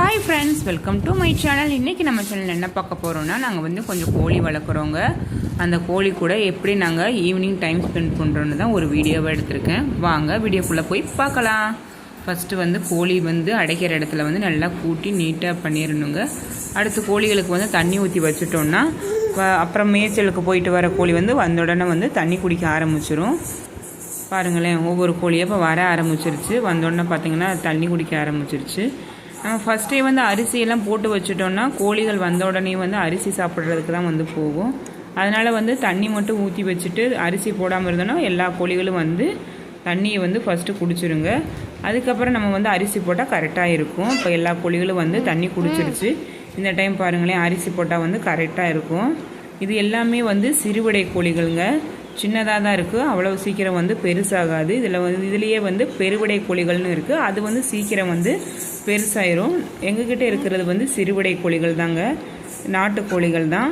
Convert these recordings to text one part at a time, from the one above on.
Hi friends, welcome to my channel. இன்றைக்கி நம்ம channel என்ன பார்க்க போகிறோன்னா, நாங்கள் வந்து கொஞ்சம் கோழி வளர்க்குறோங்க. அந்த கோழி கூட எப்படி நாங்கள் ஈவினிங் டைம் ஸ்பெண்ட் பண்ணுறோன்னு தான் ஒரு வீடியோவை எடுத்திருக்கேன். வாங்க வீடியோக்குள்ளே போய் பார்க்கலாம். ஃபஸ்ட்டு வந்து கோழி வந்து அடைக்கிற இடத்துல வந்து நல்லா கூட்டி நீட்டாக பண்ணிடணுங்க. அடுத்து கோழிகளுக்கு வந்து தண்ணி ஊற்றி வச்சுட்டோன்னா அப்புறம் மேய்ச்சலுக்கு போயிட்டு வர கோழி வந்து வந்த உடனே வந்து தண்ணி குடிக்க ஆரம்பிச்சிரும். பாருங்களேன், ஒவ்வொரு கோழியை இப்போ வர ஆரம்பிச்சிருச்சு. வந்தோடனே பார்த்திங்கன்னா தண்ணி குடிக்க ஆரம்பிச்சிருச்சு. நம்ம ஃபஸ்ட்டே வந்து அரிசியெல்லாம் போட்டு வச்சுட்டோன்னா கோழிகள் வந்த உடனே வந்து அரிசி சாப்பிட்றதுக்கு தான் வந்து போகும். அதனால் வந்து தண்ணி மட்டும் ஊற்றி வச்சுட்டு அரிசி போடாமல் இருந்தோன்னா எல்லா கோழிகளும் வந்து தண்ணியை வந்து ஃபஸ்ட்டு குடிச்சிருங்க. அதுக்கப்புறம் நம்ம வந்து அரிசி போட்டால் கரெக்டாக இருக்கும். இப்போ எல்லா கோழிகளும் வந்து தண்ணி குடிச்சிருச்சு. இந்த டைம் பாருங்களேன், அரிசி போட்டால் வந்து கரெக்டாக இருக்கும். இது எல்லாமே வந்து சிறுவிடை கோழிகளுங்க. சின்னதாக தான் இருக்குது, அவ்வளோ சீக்கிரம் வந்து பெருசாகாது. இதுலேயே வந்து பெருவிடை கோழிகள்னு இருக்குது. அது வந்து சீக்கிரம் வந்து பெருசாயிரும். எங்ககிட்ட இருக்கிறது வந்து சிறுவிடை கோழிகள் தாங்க, நாட்டு கோழிகள் தான்.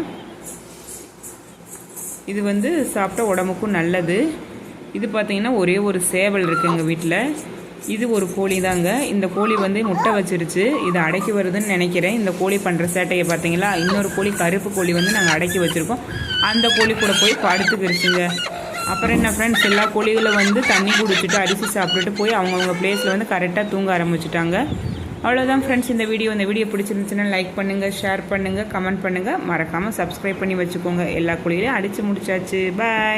இது வந்து சாப்பிட்டா உடம்புக்கும் நல்லது. இது பார்த்திங்கன்னா ஒரே ஒரு சேவல் இருக்குது எங்கள் வீட்டில். இது ஒரு கோழி தாங்க. இந்த கோழி வந்து முட்டை வச்சிருச்சு. இது அடக்கி வருதுன்னு நினைக்கிறேன். இந்த கோழி பண்ணுற சேட்டையை பார்த்தீங்களா. இன்னொரு கோழி, கருப்பு கோழி வந்து நாங்கள் அடக்கி வச்சுருக்கோம். அந்த கோழி கூட போய் படுத்துக்கிருச்சுங்க. அப்புறம் என்ன ஃப்ரெண்ட்ஸ், எல்லா கோழிகளும் வந்து தண்ணி குடிச்சிட்டு அரிசி சாப்பிட்டுட்டு போய் அவங்கவுங்க பிளேஸில் வந்து கரெக்டாக தூங்க ஆரம்பிச்சிட்டாங்க. அவ்வளோதான் ஃப்ரெண்ட்ஸ் இந்த வீடியோ பிடிச்சிருந்துச்சுன்னா லைக் பண்ணுங்கள், ஷேர் பண்ணுங்கள், கமெண்ட் பண்ணுங்கள். மறக்காமல் சப்ஸ்கிரைப் பண்ணி வச்சுக்கோங்க. எல்லா கோழிகளையும் அடித்து முடிச்சாச்சு. பாய்.